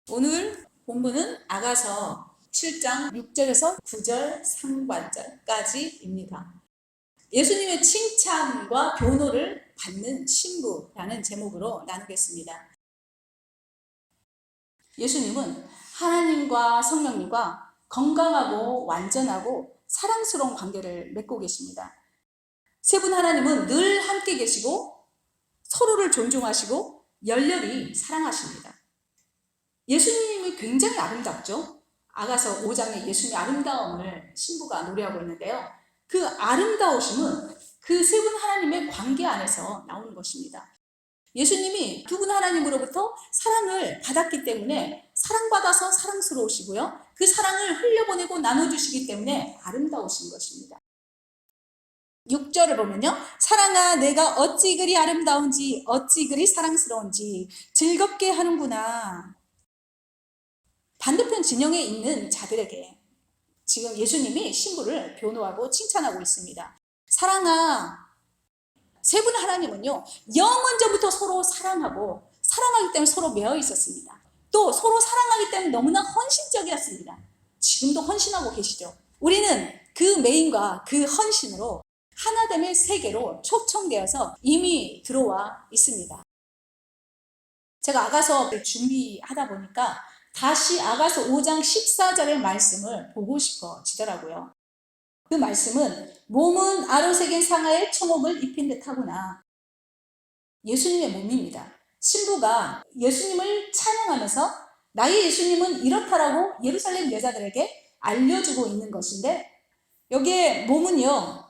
오늘 본문은 아가서 7장 6절에서 9절 상반절까지입니다. 예수님의 칭찬과 변호를 받는 신부라는 제목으로 나누겠습니다. 예수님은 하나님과 성령님과 건강하고 완전하고 사랑스러운 관계를 맺고 계십니다. 세 분 하나님은 늘 함께 계시고 서로를 존중하시고 열렬히 사랑하십니다. 예수님이 굉장히 아름답죠. 아가서 5장에 예수님의 아름다움을 신부가 노래하고 있는데요. 그 아름다우심은 그 세 분 하나님의 관계 안에서 나오는 것입니다. 예수님이 두 분 하나님으로부터 사랑을 받았기 때문에 사랑받아서 사랑스러우시고요. 그 사랑을 흘려보내고 나눠주시기 때문에 아름다우신 것입니다. 6절을 보면요. 사랑아 내가 어찌 그리 아름다운지 어찌 그리 사랑스러운지 즐겁게 하는구나. 반대편 진영에 있는 자들에게 지금 예수님이 신부를 변호하고 칭찬하고 있습니다. 사랑아, 세 분 하나님은요 영원전부터 서로 사랑하고 사랑하기 때문에 서로 매어 있었습니다. 또 서로 사랑하기 때문에 너무나 헌신적이었습니다. 지금도 헌신하고 계시죠. 우리는 그 매임과 그 헌신으로 하나됨의 세계로 초청되어서 이미 들어와 있습니다. 제가 아가서를 준비하다 보니까 다시 아가서 5장 14절의 말씀을 보고 싶어지더라고요. 그 말씀은 몸은 아로새긴 상아의 청옥을 입힌 듯 하구나. 예수님의 몸입니다. 신부가 예수님을 찬양하면서 나의 예수님은 이렇다라고 예루살렘 여자들에게 알려주고 있는 것인데 여기에 몸은요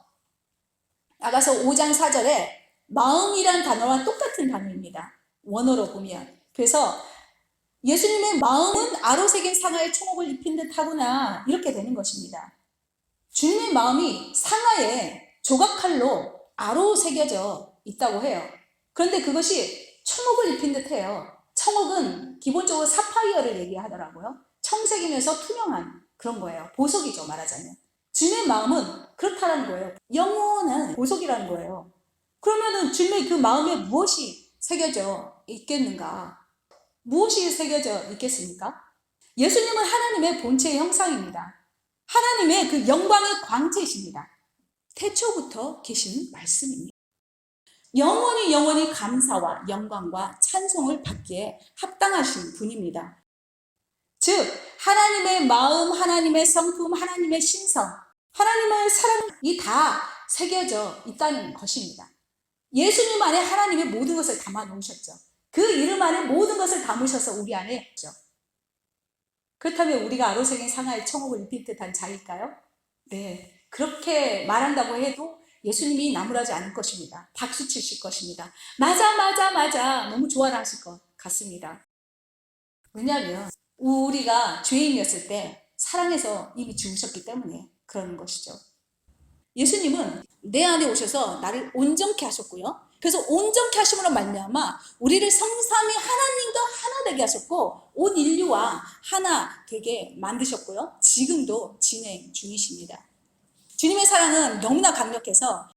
아가서 5장 4절에 마음이란 단어와 똑같은 단어입니다. 원어로 보면. 그래서 예수님의 마음은 아로새긴 상아의 청옥을 입힌 듯 하구나 이렇게 되는 것입니다. 주님의 마음이 상아에 조각칼로 아로새겨져 있다고 해요. 그런데 그것이 청옥을 입힌 듯 해요. 청옥은 기본적으로 사파이어를 얘기하더라고요. 청색이면서 투명한 그런 거예요. 보석이죠 말하자면. 주님의 마음은 그렇다는 거예요. 영원한 보석이라는 거예요. 그러면은 주님의 그 마음에 무엇이 새겨져 있겠는가? 무엇이 새겨져 있겠습니까? 예수님은 하나님의 본체의 형상입니다. 하나님의 그 영광의 광채이십니다. 태초부터 계신 말씀입니다. 영원히 감사와 영광과 찬송을 받기에 합당하신 분입니다. 즉 하나님의 마음, 하나님의 성품, 하나님의 신성, 하나님의 사랑이 다 새겨져 있다는 것입니다. 예수님 안에 하나님의 모든 것을 담아 놓으셨죠. 그 이름 안에 모든 것을 담으셔서 우리 안에 있죠. 그렇다면 우리가 아로새긴 상아의 청옥을 입힌 듯한 자일까요? 네, 그렇게 말한다고 해도 예수님이 나무라지 않을 것입니다. 박수 치실 것입니다. 맞아 너무 좋아라 하실 것 같습니다. 왜냐하면 우리가 죄인이었을 때 사랑해서 이미 죽으셨기 때문에 그러는 것이죠. 예수님은 내 안에 오셔서 나를 온전케 하셨고요. 그래서 온전케 하심으로 말미암아 우리를 성삼위 하나님과 하나 되게 하셨고 온 인류와 하나 되게 만드셨고요. 지금도 진행 중이십니다. 주님의 사랑은 너무나 강력해서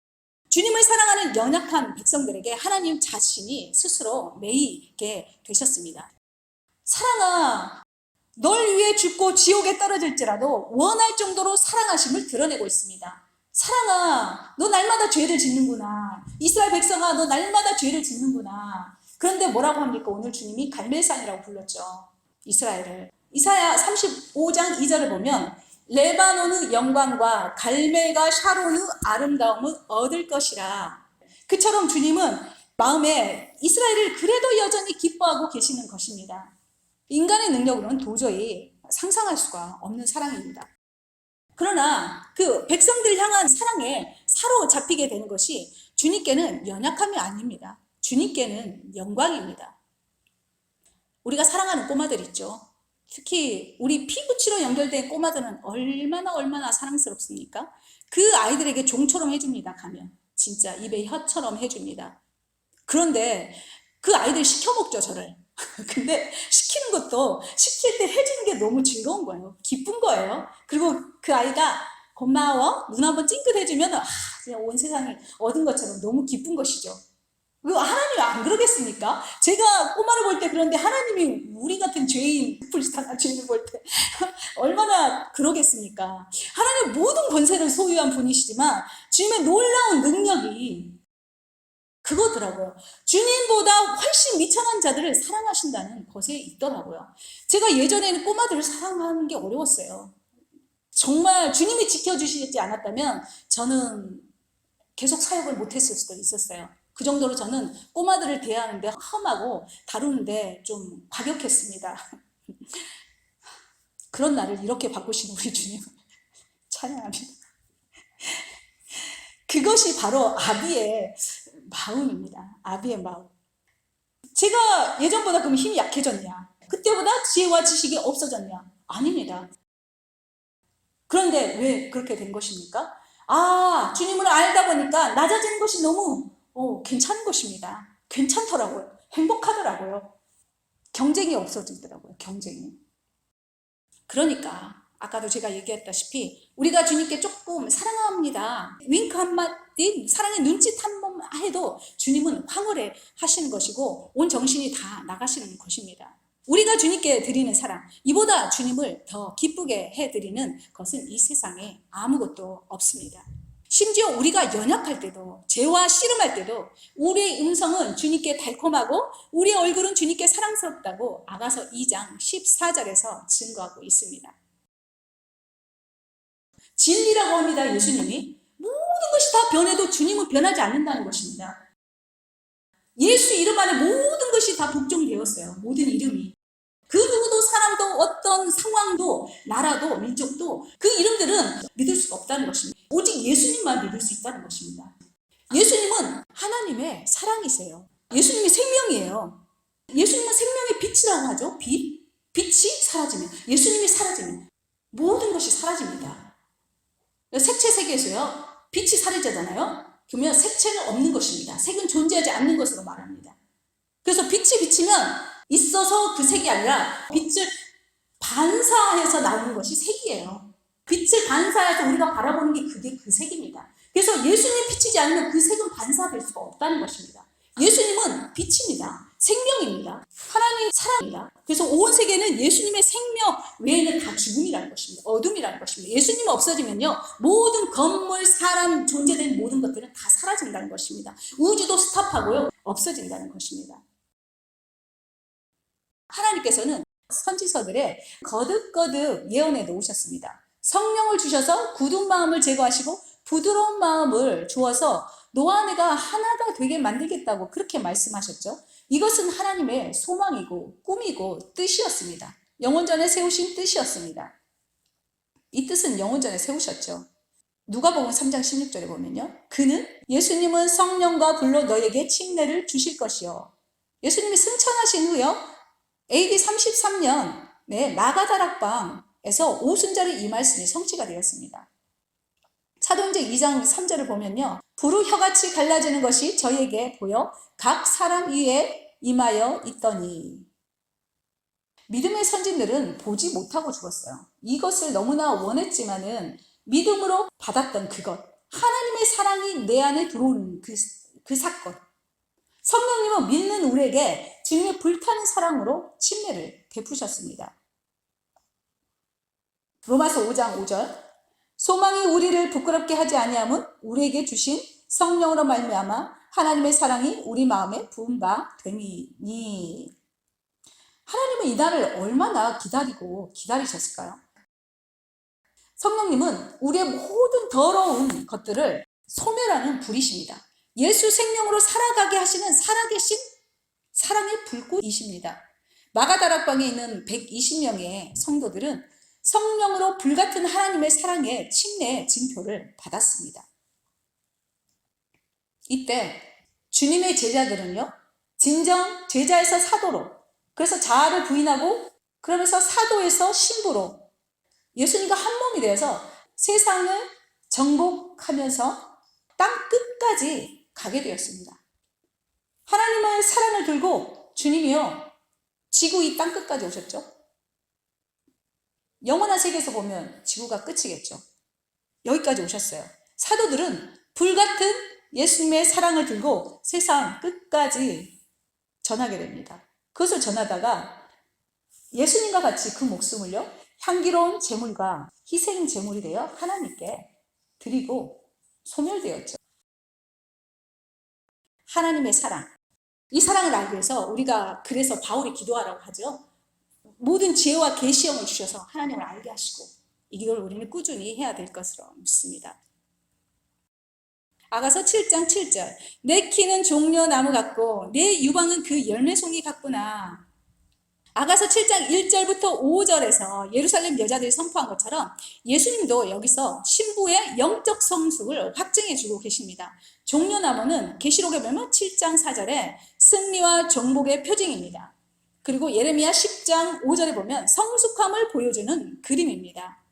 주님을 사랑하는 연약한 백성들에게 하나님 자신이 스스로 매이게 되셨습니다. 사랑아, 널 위해 죽고 지옥에 떨어질지라도 원할 정도로 사랑하심을 드러내고 있습니다. 사랑아, 너 날마다 죄를 짓는구나. 이스라엘 백성아, 너 날마다 죄를 짓는구나. 그런데 뭐라고 합니까? 오늘 주님이 갈멜산이라고 불렀죠. 이스라엘을. 이사야 35장 2절을 보면 레바논의 영광과 갈멜과 샤론의 아름다움을 얻을 것이라. 그처럼 주님은 마음에 이스라엘을 그래도 여전히 기뻐하고 계시는 것입니다. 인간의 능력으로는 도저히 상상할 수가 없는 사랑입니다. 그러나 그 백성들을 향한 사랑에 사로잡히게 되는 것이 주님께는 연약함이 아닙니다. 주님께는 영광입니다. 우리가 사랑하는 꼬마들 있죠. 특히 우리 피부치로 연결된 꼬마들은 얼마나 사랑스럽습니까? 그 아이들에게 종처럼 해줍니다. 가면 진짜 입에 혀처럼 해줍니다. 그런데 그 아이들 시켜먹죠 저를. 근데 시키는 것도 시킬 때 해주는 게 너무 즐거운 거예요. 기쁜 거예요. 그리고 그 아이가 고마워 눈 한번 찡긋 해주면 그냥 온 세상을 얻은 것처럼 너무 기쁜 것이죠. 하나님이 안 그러겠습니까? 제가 꼬마를 볼 때 그런데 하나님이 우리 같은 죄인 불쌍한 주님을 볼 때 얼마나 그러겠습니까? 하나님은 모든 권세를 소유한 분이시지만 주님의 놀라운 능력이 그거더라고요. 주님보다 훨씬 미천한 자들을 사랑하신다는 것에 있더라고요. 제가 예전에는 꼬마들을 사랑하는 게 어려웠어요. 정말 주님이 지켜주시지 않았다면 저는 계속 사역을 못했을 수도 있었어요. 그 정도로 저는 꼬마들을 대하는데 험하고 다루는데 좀 과격했습니다. 그런 나를 이렇게 바꾸시는 우리 주님을 찬양합니다. 그것이 바로 아비의 마음입니다. 아비의 마음. 제가 예전보다 그럼 힘이 약해졌냐? 그때보다 지혜와 지식이 없어졌냐? 아닙니다. 그런데 왜 그렇게 된 것입니까? 주님을 알다 보니까 낮아지는 것이 너무 괜찮은 것입니다. 괜찮더라고요. 행복하더라고요. 경쟁이 없어지더라고요. 경쟁이. 그러니까 아까도 제가 얘기했다시피 우리가 주님께 조금 사랑합니다. 윙크 한마디, 사랑의 눈짓 한 번만 해도 주님은 황홀해 하시는 것이고 온 정신이 다 나가시는 것입니다. 우리가 주님께 드리는 사랑, 이보다 주님을 더 기쁘게 해드리는 것은 이 세상에 아무것도 없습니다. 심지어 우리가 연약할 때도, 죄와 씨름할 때도 우리의 음성은 주님께 달콤하고 우리의 얼굴은 주님께 사랑스럽다고 아가서 2장 14절에서 증거하고 있습니다. 진리라고 합니다. 예수님이 모든 것이 다 변해도 주님은 변하지 않는다는 것입니다. 예수 이름 안에 모든 것이 다 복종되었어요. 모든 이름이. 그 누구도 사람도 어떤 상황도 나라도 민족도 그 이름들은 믿을 수가 없다는 것입니다. 오직 예수님만 믿을 수 있다는 것입니다. 예수님은 하나님의 사랑이세요. 예수님이 생명이에요. 예수님은 생명의 빛이라고 하죠. 빛이 사라지면, 예수님이 사라지면 모든 것이 사라집니다. 색채 세계에서요, 빛이 사라지잖아요. 그러면 색채는 없는 것입니다. 색은 존재하지 않는 것으로 말합니다. 그래서 빛이 비치면 있어서 그 색이 아니라 빛을 반사해서 나오는 것이 색이에요. 빛을 반사해서 우리가 바라보는 게 그게 그 색입니다. 그래서 예수님이 비치지 않으면 그 색은 반사될 수가 없다는 것입니다. 예수님은 빛입니다. 생명입니다. 하나님 사랑입니다. 그래서 온 세계는 예수님의 생명 외에는 다 죽음이라는 것입니다. 어둠이라는 것입니다. 예수님 없어지면요, 모든 건물, 사람, 존재된 모든 것들은 다 사라진다는 것입니다. 우주도 스탑하고요, 없어진다는 것입니다. 하나님께서는 선지서들에 거듭거듭 예언해 놓으셨습니다. 성령을 주셔서 굳은 마음을 제거하시고 부드러운 마음을 주어서 너와 내가 하나가 되게 만들겠다고 그렇게 말씀하셨죠. 이것은 하나님의 소망이고 꿈이고 뜻이었습니다. 영원전에 세우신 뜻이었습니다. 이 뜻은 영원전에 세우셨죠. 누가복음 3장 16절에 보면요, 그는 예수님은 성령과 불로 너에게 칭례를 주실 것이요. 예수님이 승천하신 후요, AD 33년 마가다락방에서 오순절에 이 말씀이 성취가 되었습니다. 사도행전 2장 3절을 보면요, 불우 혀같이 갈라지는 것이 저희에게 보여 각 사람 위에 임하여 있더니. 믿음의 선진들은 보지 못하고 죽었어요. 이것을 너무나 원했지만은 믿음으로 받았던 그것, 하나님의 사랑이 내 안에 들어오는 그 사건, 성령님은 믿는 우리에게 주님의 불타는 사랑으로 침례를 베푸셨습니다. 로마서 5장 5절, 소망이 우리를 부끄럽게 하지 아니함은 우리에게 주신 성령으로 말미암아 하나님의 사랑이 우리 마음에 부은 바 됨이니. 하나님은 이 날을 얼마나 기다리셨을까요? 성령님은 우리의 모든 더러운 것들을 소멸하는 불이십니다. 예수 생명으로 살아가게 하시는 살아계신 사랑의 불꽃이십니다. 마가다락방에 있는 120명의 성도들은 성령으로 불같은 하나님의 사랑의 침례의 징표를 받았습니다. 이때 주님의 제자들은요, 진정 제자에서 사도로, 그래서 자아를 부인하고 그러면서 사도에서 신부로 예수님과 한 몸이 되어서 세상을 정복하면서 땅 끝까지 가게 되었습니다. 하나님의 사랑을 들고 주님이요, 지구 이 땅 끝까지 오셨죠. 영원한 세계에서 보면 지구가 끝이겠죠. 여기까지 오셨어요. 사도들은 불같은 예수님의 사랑을 들고 세상 끝까지 전하게 됩니다. 그것을 전하다가 예수님과 같이 그 목숨을요, 향기로운 제물과 희생 제물이 되어 하나님께 드리고 소멸되었죠. 하나님의 사랑. 이 사랑을 알기 위해서 우리가 그래서 바울이 기도하라고 하죠. 모든 지혜와 계시형을 주셔서 하나님을 알게 하시고, 이걸 우리는 꾸준히 해야 될 것으로 믿습니다. 아가서 7장 7절. 내 키는 종려나무 같고 내 유방은 그 열매송이 같구나. 아가서 7장 1절부터 5절에서 예루살렘 여자들이 선포한 것처럼 예수님도 여기서 신부의 영적 성숙을 확증해 주고 계십니다. 종려나무는 계시록에 보면 7장 4절에 승리와 정복의 표징입니다. 그리고 예레미야 10장 5절에 보면 성숙함을 보여주는 그림입니다.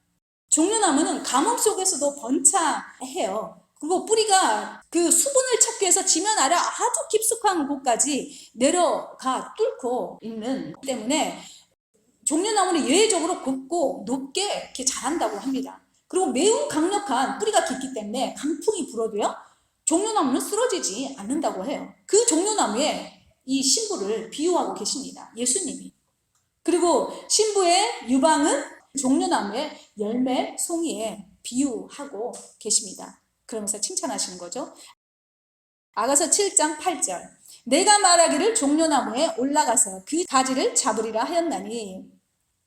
종려나무는 가뭄 속에서도 번창해요. 그리고 뿌리가 그 수분을 찾기 위해서 지면 아래 아주 깊숙한 곳까지 내려가 뚫고 있는 때문에 종려나무는 예외적으로 곱고 높게 이렇게 자란다고 합니다. 그리고 매우 강력한 뿌리가 깊기 때문에 강풍이 불어도요, 종려나무는 쓰러지지 않는다고 해요. 그 종려나무에 이 신부를 비유하고 계십니다. 예수님이. 그리고 신부의 유방은 종려나무의 열매 송이에 비유하고 계십니다. 그러면서 칭찬하시는 거죠. 아가서 7장 8절. 내가 말하기를 종려나무에 올라가서 그 가지를 잡으리라 하였나니.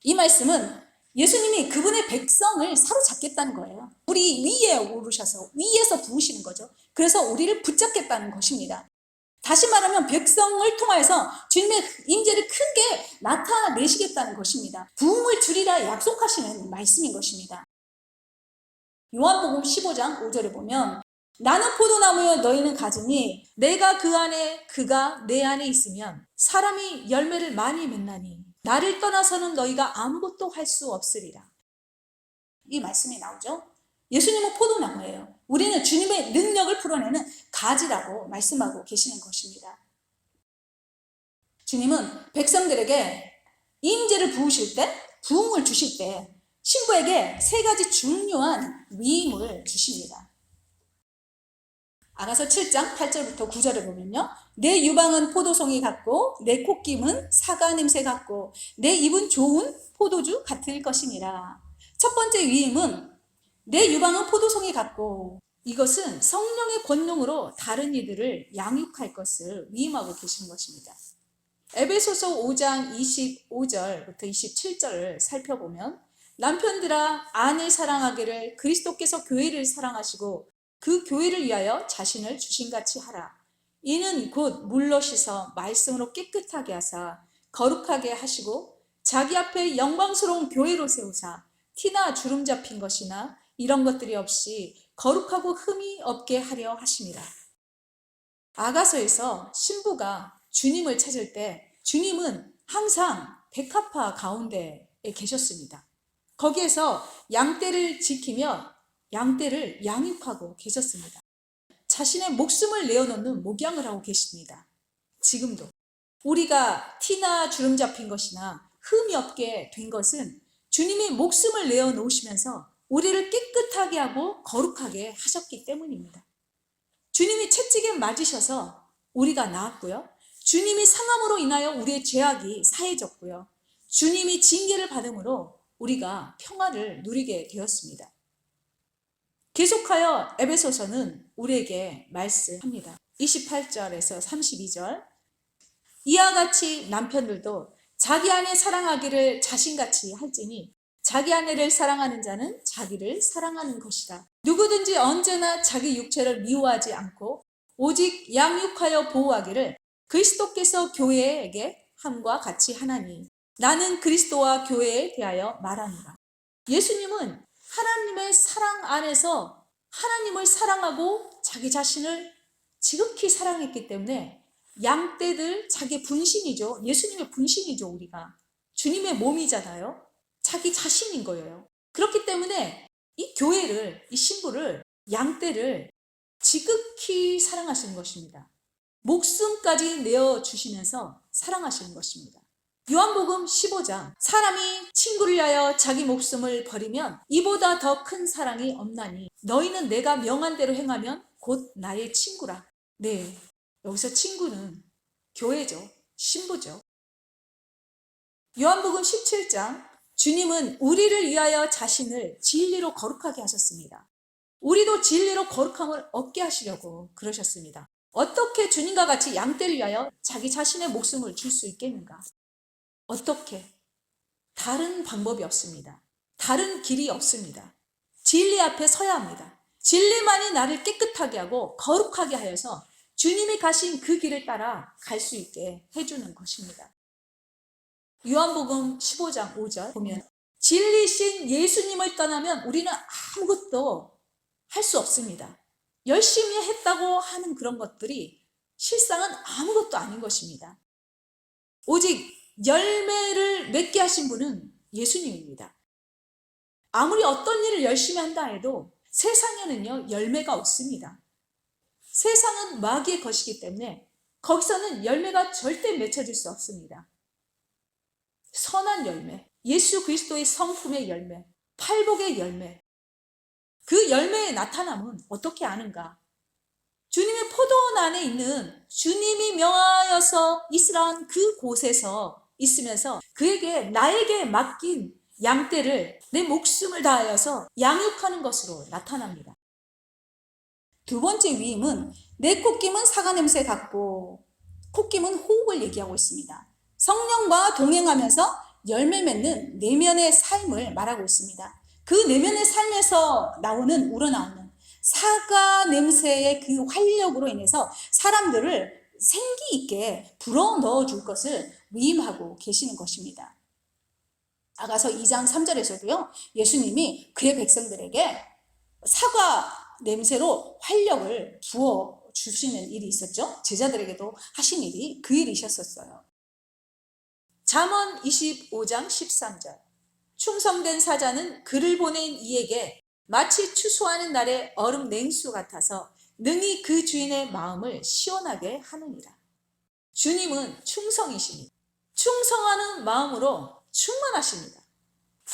이 말씀은 예수님이 그분의 백성을 사로잡겠다는 거예요. 우리 위에 오르셔서 위에서 부으시는 거죠. 그래서 우리를 붙잡겠다는 것입니다. 다시 말하면 백성을 통하여서 주님의 임재를 크게 나타내시겠다는 것입니다. 부흥을 주리라 약속하시는 말씀인 것입니다. 요한복음 15장 5절에 보면 나는 포도나무여 너희는 가지니 내가 그 안에 그가 내 안에 있으면 사람이 열매를 많이 맺나니 나를 떠나서는 너희가 아무것도 할 수 없으리라. 이 말씀이 나오죠. 예수님은 포도나무예요. 우리는 주님의 능력을 풀어내는 가지라고 말씀하고 계시는 것입니다. 주님은 백성들에게 임재를 부으실 때, 부흥을 주실 때 신부에게 세 가지 중요한 위임을 주십니다. 아가서 7장 8절부터 9절에 보면요. 내 유방은 포도송이 같고 내 콧김은 사과 냄새 같고 내 입은 좋은 포도주 같을 것이니라. 첫 번째 위임은 내 유방은 포도송이 같고, 이것은 성령의 권능으로 다른 이들을 양육할 것을 위임하고 계시는 것입니다. 에베소서 5장 25절부터 27절을 살펴보면 남편들아 아내 사랑하기를 그리스도께서 교회를 사랑하시고 그 교회를 위하여 자신을 주신같이 하라. 이는 곧 물로 씻어 말씀으로 깨끗하게 하사 거룩하게 하시고 자기 앞에 영광스러운 교회로 세우사 티나 주름 잡힌 것이나 이런 것들이 없이 거룩하고 흠이 없게 하려 하심이라. 아가서에서 신부가 주님을 찾을 때 주님은 항상 백합화 가운데에 계셨습니다. 거기에서 양떼를 지키며 양떼를 양육하고 계셨습니다. 자신의 목숨을 내어놓는 목양을 하고 계십니다. 지금도 우리가 티나 주름 잡힌 것이나 흠이 없게 된 것은 주님이 목숨을 내어놓으시면서 우리를 깨끗하게 하고 거룩하게 하셨기 때문입니다. 주님이 채찍에 맞으셔서 우리가 나았고요. 주님이 상함으로 인하여 우리의 죄악이 사해졌고요. 주님이 징계를 받음으로 우리가 평화를 누리게 되었습니다. 계속하여 에베소서는 우리에게 말씀합니다. 28절에서 32절. 이와 같이 남편들도 자기 아내 사랑하기를 자신같이 할지니 자기 아내를 사랑하는 자는 자기를 사랑하는 것이다. 누구든지 언제나 자기 육체를 미워하지 않고 오직 양육하여 보호하기를 그리스도께서 교회에게 함과 같이 하나니 나는 그리스도와 교회에 대하여 말하노라. 예수님은 하나님의 사랑 안에서 하나님을 사랑하고 자기 자신을 지극히 사랑했기 때문에 양떼들, 자기 분신이죠. 예수님의 분신이죠. 우리가 주님의 몸이잖아요. 자기 자신인 거예요. 그렇기 때문에 이 교회를, 이 신부를, 양떼를 지극히 사랑하시는 것입니다. 목숨까지 내어주시면서 사랑하시는 것입니다. 요한복음 15장. 사람이 친구를 위하여 자기 목숨을 버리면 이보다 더 큰 사랑이 없나니 너희는 내가 명한 대로 행하면 곧 나의 친구라. 네, 여기서 친구는 교회죠. 신부죠. 요한복음 17장, 주님은 우리를 위하여 자신을 진리로 거룩하게 하셨습니다. 우리도 진리로 거룩함을 얻게 하시려고 그러셨습니다. 어떻게 주님과 같이 양떼를 위하여 자기 자신의 목숨을 줄 수 있겠는가? 어떻게? 다른 방법이 없습니다. 다른 길이 없습니다. 진리 앞에 서야 합니다. 진리만이 나를 깨끗하게 하고 거룩하게 하여서 주님이 가신 그 길을 따라 갈 수 있게 해주는 것입니다. 요한복음 15장 5절 보면 진리신 예수님을 떠나면 우리는 아무것도 할 수 없습니다. 열심히 했다고 하는 그런 것들이 실상은 아무것도 아닌 것입니다. 오직 열매를 맺게 하신 분은 예수님입니다. 아무리 어떤 일을 열심히 한다 해도 세상에는요, 열매가 없습니다. 세상은 마귀의 것이기 때문에 거기서는 열매가 절대 맺혀질 수 없습니다. 선한 열매, 예수 그리스도의 성품의 열매, 팔복의 열매, 그 열매의 나타남은 어떻게 아는가? 주님의 포도원 안에 있는 주님이 명하여서 있으라는 그 곳에서 있으면서 그에게 나에게 맡긴 양떼를 내 목숨을 다하여서 양육하는 것으로 나타납니다. 두 번째 위임은 내 콧김은 사과 냄새 같고 콧김은 호흡을 얘기하고 있습니다. 성령과 동행하면서 열매 맺는 내면의 삶을 말하고 있습니다. 그 내면의 삶에서 우러나오는 사과 냄새의 그 활력으로 인해서 사람들을 생기 있게 불어넣어 줄 것을 위임하고 계시는 것입니다. 아가서 2장 3절에서도요, 예수님이 그의 백성들에게 사과 냄새로 활력을 부어 주시는 일이 있었죠. 제자들에게도 하신 일이 그 일이셨었어요. 잠언 25장 13절 충성된 사자는 그를 보낸 이에게 마치 추수하는 날의 얼음 냉수 같아서 능히 그 주인의 마음을 시원하게 하느니라. 주님은 충성이십니다. 충성하는 마음으로 충만하십니다.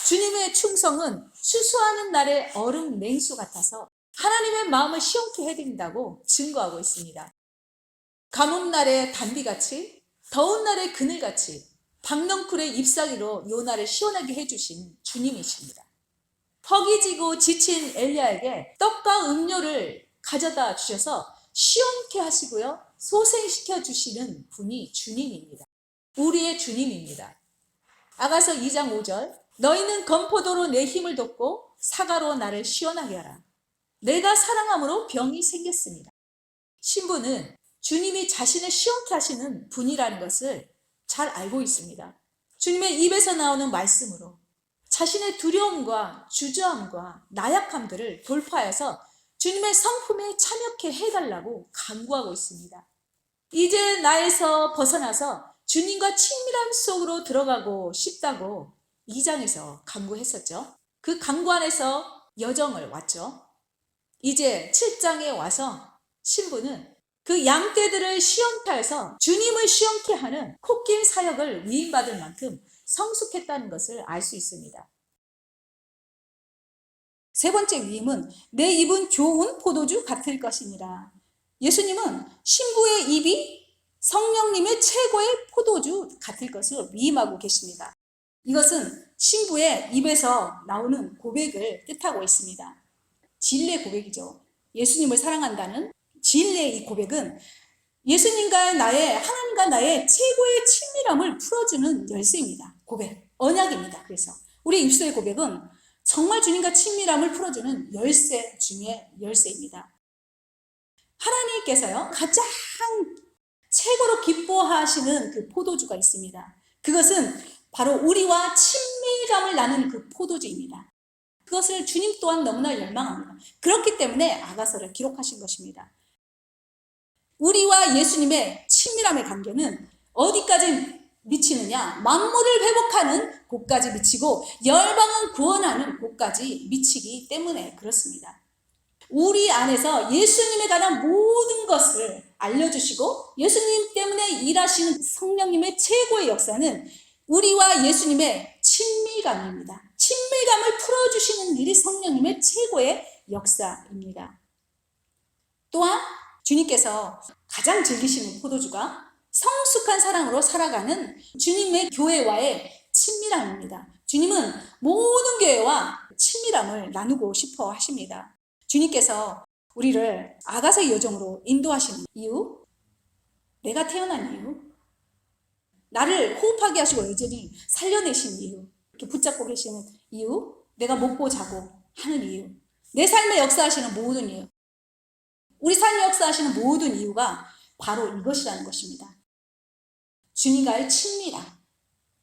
주님의 충성은 추수하는 날의 얼음 냉수 같아서 하나님의 마음을 시원케 해드린다고 증거하고 있습니다. 가뭄 날의 단비같이, 더운 날의 그늘같이 박넝쿨의 잎사귀로 요 날을 시원하게 해주신 주님이십니다. 허기지고 지친 엘리야에게 떡과 음료를 가져다 주셔서 시원케 하시고요, 소생시켜 주시는 분이 주님입니다. 우리의 주님입니다. 아가서 2장 5절 너희는 건포도로 내 힘을 돋고 사과로 나를 시원하게 하라. 내가 사랑함으로 병이 생겼습니다. 신부는 주님이 자신을 시원케 하시는 분이라는 것을 잘 알고 있습니다. 주님의 입에서 나오는 말씀으로 자신의 두려움과 주저함과 나약함들을 돌파해서 주님의 성품에 참여케 해달라고 간구하고 있습니다. 이제 나에서 벗어나서 주님과 친밀함 속으로 들어가고 싶다고 2장에서 간구했었죠. 그 간구 안에서 여정을 왔죠. 이제 7장에 와서 신부는 그 양떼들을 시원케 해서 주님을 시원케 하는 콧김 사역을 위임받을 만큼 성숙했다는 것을 알 수 있습니다. 세 번째 위임은 내 입은 좋은 포도주 같을 것이니라. 예수님은 신부의 입이 성령님의 최고의 포도주 같을 것을 위임하고 계십니다. 이것은 신부의 입에서 나오는 고백을 뜻하고 있습니다. 진리의 고백이죠. 예수님을 사랑한다는 진리의 이 고백은 하나님과 나의 최고의 친밀함을 풀어주는 열쇠입니다. 고백, 언약입니다. 그래서 우리 입술의 고백은 정말 주님과 친밀함을 풀어주는 열쇠 중에 열쇠입니다. 하나님께서요, 가장 최고로 기뻐하시는 그 포도주가 있습니다. 그것은 바로 우리와 친밀감을 나누는 그 포도주입니다. 그것을 주님 또한 너무나 열망합니다. 그렇기 때문에 아가서를 기록하신 것입니다. 우리와 예수님의 친밀함의 관계는 어디까지 미치느냐? 만물을 회복하는 곳까지 미치고 열방을 구원하는 곳까지 미치기 때문에 그렇습니다. 우리 안에서 예수님에 관한 모든 것을 알려주시고 예수님 때문에 일하시는 성령님의 최고의 역사는 우리와 예수님의 친밀감입니다. 친밀감을 풀어주시는 일이 성령님의 최고의 역사입니다. 또한 주님께서 가장 즐기시는 포도주가 성숙한 사랑으로 살아가는 주님의 교회와의 친밀함입니다. 주님은 모든 교회와 친밀함을 나누고 싶어 하십니다. 주님께서 우리를 아가서의 여정으로 인도하시는 이유, 내가 태어난 이유, 나를 호흡하게 하시고 여전히 살려내신 이유, 이렇게 붙잡고 계시는 이유, 내가 먹고 자고 하는 이유, 내 삶에 역사하시는 모든 이유, 우리 삶에 역사하시는 모든 이유가 바로 이것이라는 것입니다. 주님과의 친밀함,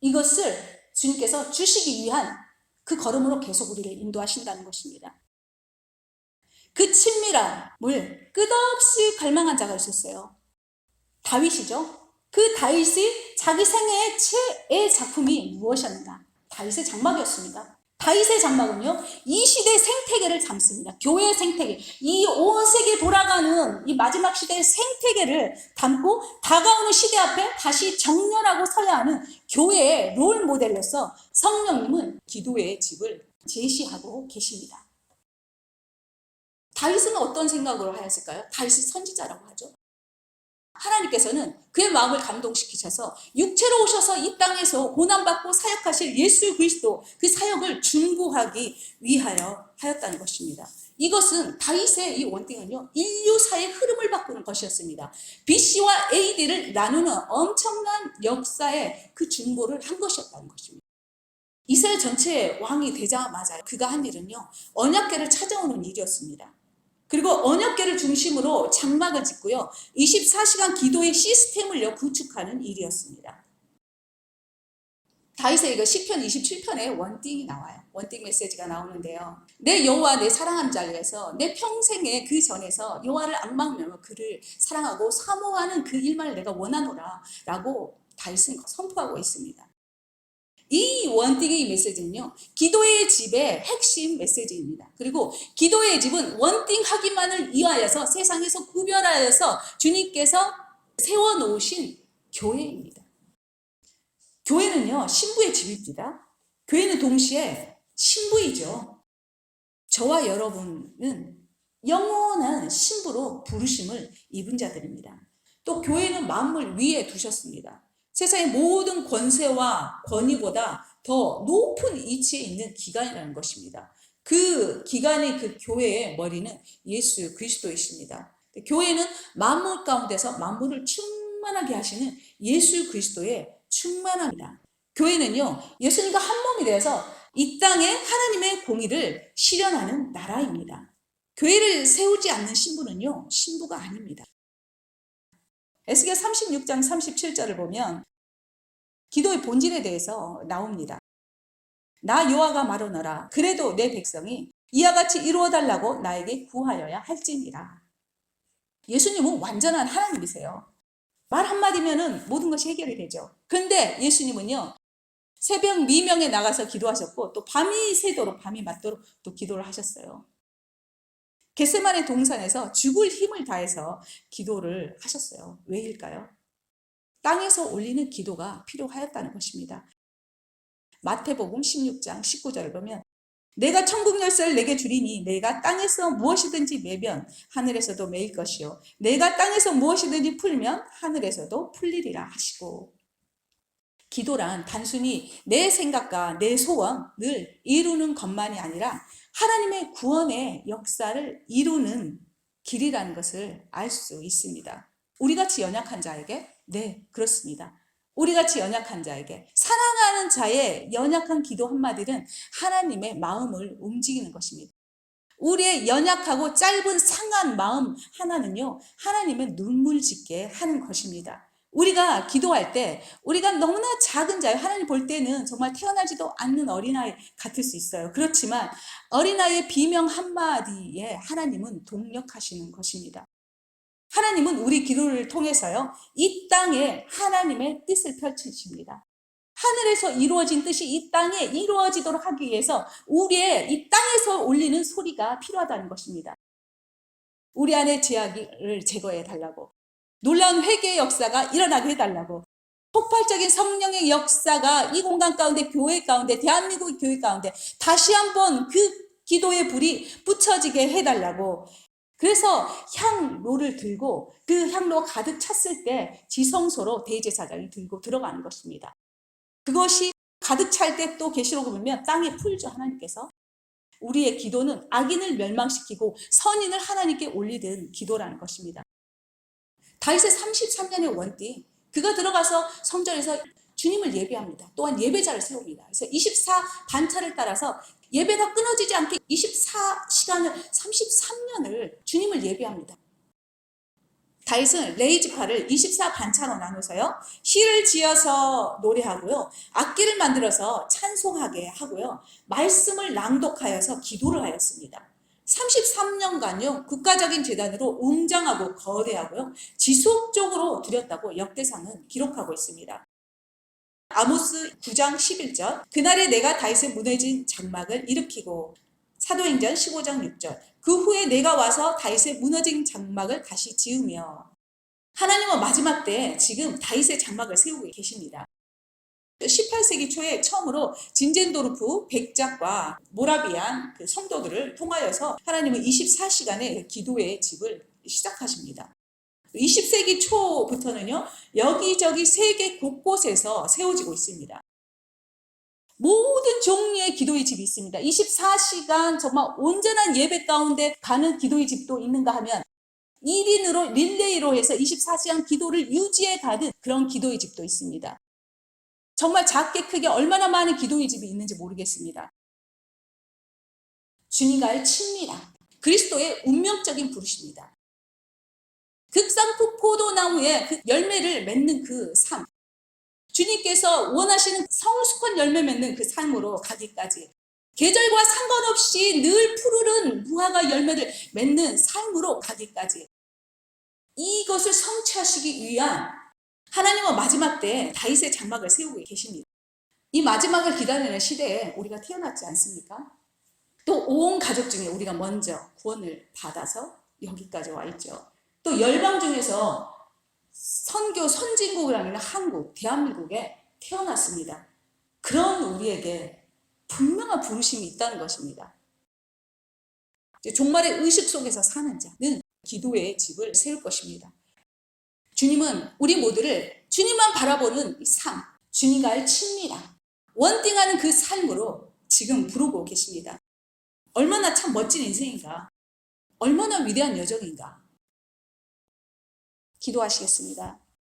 이것을 주님께서 주시기 위한 그 걸음으로 계속 우리를 인도하신다는 것입니다. 그 친밀함을 끝없이 갈망한 자가 있었어요. 다윗이죠. 그 다윗이 자기 생애의 최애 작품이 무엇이었는가? 다윗의 장막이었습니다. 다윗의 장막은요, 이 시대의 생태계를 담습니다. 교회의 생태계, 이 온 세계 돌아가는 이 마지막 시대의 생태계를 담고 다가오는 시대 앞에 다시 정렬하고 서야 하는 교회의 롤 모델로서 성령님은 기도의 집을 제시하고 계십니다. 다윗은 어떤 생각으로 하였을까요? 다윗이 선지자라고 하죠. 하나님께서는 그의 마음을 감동시키셔서 육체로 오셔서 이 땅에서 고난받고 사역하실 예수 그리스도, 그 사역을 준구하기 위하여 하였다는 것입니다. 이것은 다윗의 이 원띵은요, 인류사의 흐름을 바꾸는 것이었습니다. BC와 AD를 나누는 엄청난 역사의 그 중보를 한 것이었다는 것입니다. 이스라엘 전체의 왕이 되자마자 그가 한 일은요, 언약궤를 찾아오는 일이었습니다. 그리고 언약궤를 중심으로 장막을 짓고요, 24시간 기도의 시스템을 구축하는 일이었습니다. 다윗의 이거 시편 27편에 원띵이 나와요. 원띵 메시지가 나오는데요. 내 여호와 내 사랑하는 자를 위해서 내 평생에 그 전에서 여호와를 앙망하며 그를 사랑하고 사모하는 그 일만을 내가 원하노라 라고 다윗은 선포하고 있습니다. 이 원띵의 메시지는요, 기도의 집의 핵심 메시지입니다. 그리고 기도의 집은 원띵하기만을 위하여서 세상에서 구별하여서 주님께서 세워놓으신 교회입니다. 교회는요, 신부의 집입니다. 교회는 동시에 신부이죠. 저와 여러분은 영원한 신부로 부르심을 입은 자들입니다. 또 교회는 만물 위에 두셨습니다. 세상의 모든 권세와 권위보다 더 높은 위치에 있는 기관이라는 것입니다. 그 기관의 그 교회의 머리는 예수 그리스도이십니다. 교회는 만물 가운데서 만물을 충만하게 하시는 예수 그리스도의 충만합니다. 교회는요, 예수님과 한 몸이 되어서 이 땅에 하나님의 공의를 실현하는 나라입니다. 교회를 세우지 않는 신부는요, 신부가 아닙니다. 에스겔 36장 37절을 보면 기도의 본질에 대해서 나옵니다. 나 여호와가 말하노라. 그래도 내 백성이 이와 같이 이루어달라고 나에게 구하여야 할지니라. 예수님은 완전한 하나님이세요. 말 한마디면 모든 것이 해결이 되죠. 그런데 예수님은요, 새벽 미명에 나가서 기도하셨고 또 밤이 새도록 밤이 맞도록 또 기도를 하셨어요. 겟세마네 동산에서 죽을 힘을 다해서 기도를 하셨어요. 왜일까요? 땅에서 올리는 기도가 필요하였다는 것입니다. 마태복음 16장 19절을 보면 내가 천국 열쇠를 내게 주리니 내가 땅에서 무엇이든지 매면 하늘에서도 매일 것이요 내가 땅에서 무엇이든지 풀면 하늘에서도 풀리리라 하시고, 기도란 단순히 내 생각과 내 소원을 이루는 것만이 아니라 하나님의 구원의 역사를 이루는 길이라는 것을 알 수 있습니다. 우리같이 연약한 자에게, 네, 그렇습니다. 우리같이 연약한 자에게, 사랑하는 자의 연약한 기도 한마디는 하나님의 마음을 움직이는 것입니다. 우리의 연약하고 짧은 상한 마음 하나는요, 하나님의 눈물 짓게 하는 것입니다. 우리가 기도할 때 우리가 너무나 작은 자예요. 하나님 볼 때는 정말 태어나지도 않는 어린아이 같을 수 있어요. 그렇지만 어린아이의 비명 한마디에 하나님은 동력하시는 것입니다. 하나님은 우리 기도를 통해서요, 이 땅에 하나님의 뜻을 펼치십니다. 하늘에서 이루어진 뜻이 이 땅에 이루어지도록 하기 위해서 우리의 이 땅에서 올리는 소리가 필요하다는 것입니다. 우리 안에 죄악을 제거해 달라고, 놀라운 회개의 역사가 일어나게 해달라고, 폭발적인 성령의 역사가 이 공간 가운데, 교회 가운데, 대한민국 교회 가운데 다시 한번 그 기도의 불이 붙여지게 해달라고. 그래서 향로를 들고 그 향로가 가득 찼을 때 지성소로 대제사장이 들고 들어가는 것입니다. 그것이 가득 찰 때 또 계시록을 보면 땅에 풀죠. 하나님께서 우리의 기도는 악인을 멸망시키고 선인을 하나님께 올리는 기도라는 것입니다. 다윗의 33년의 원띠, 그가 들어가서 성전에서 주님을 예배합니다. 또한 예배자를 세웁니다. 그래서 24 반차를 따라서 예배가 끊어지지 않게 24시간을 33년을 주님을 예배합니다. 다윗은 레이지파를 24 반차로 나눠서요, 시를 지어서 노래하고요, 악기를 만들어서 찬송하게 하고요, 말씀을 낭독하여서 기도를 하였습니다. 33년간요 국가적인 제단으로 웅장하고 거대하고요 지속적으로 드렸다고 역대상은 기록하고 있습니다. 아모스 9장 11절, 그날에 내가 다윗의 무너진 장막을 일으키고, 사도행전 15장 6절, 그 후에 내가 와서 다윗의 무너진 장막을 다시 지으며. 하나님은 마지막 때 지금 다윗의 장막을 세우고 계십니다. 18세기 초에 처음으로 진젠도르프 백작과 모라비안 그 성도들을 통하여서 하나님은 24시간의 기도의 집을 시작하십니다. 20세기 초부터는요, 여기저기 세계 곳곳에서 세워지고 있습니다. 모든 종류의 기도의 집이 있습니다. 24시간 정말 온전한 예배 가운데 가는 기도의 집도 있는가 하면 1인으로 릴레이로 해서 24시간 기도를 유지해 가는 그런 기도의 집도 있습니다. 정말 작게 크게 얼마나 많은 기도의 집이 있는지 모르겠습니다. 주님과의 친밀함, 그리스도의 운명적인 부르심입니다. 극상품 포도나무에 그 열매를 맺는 그 삶, 주님께서 원하시는 성숙한 열매 맺는 그 삶으로 가기까지, 계절과 상관없이 늘 푸르른 무화과 열매를 맺는 삶으로 가기까지, 이것을 성취하시기 위한 하나님은 마지막 때 다윗의 장막을 세우고 계십니다. 이 마지막을 기다리는 시대에 우리가 태어났지 않습니까? 또 온 가족 중에 우리가 먼저 구원을 받아서 여기까지 와 있죠. 또 열방 중에서 선교 선진국이라는 한국, 대한민국에 태어났습니다. 그런 우리에게 분명한 부르심이 있다는 것입니다. 종말의 의식 속에서 사는 자는 기도의 집을 세울 것입니다. 주님은 우리 모두를 주님만 바라보는 삶, 주님과의 친밀함, 원띵하는 그 삶으로 지금 부르고 계십니다. 얼마나 참 멋진 인생인가, 얼마나 위대한 여정인가. 기도하시겠습니다.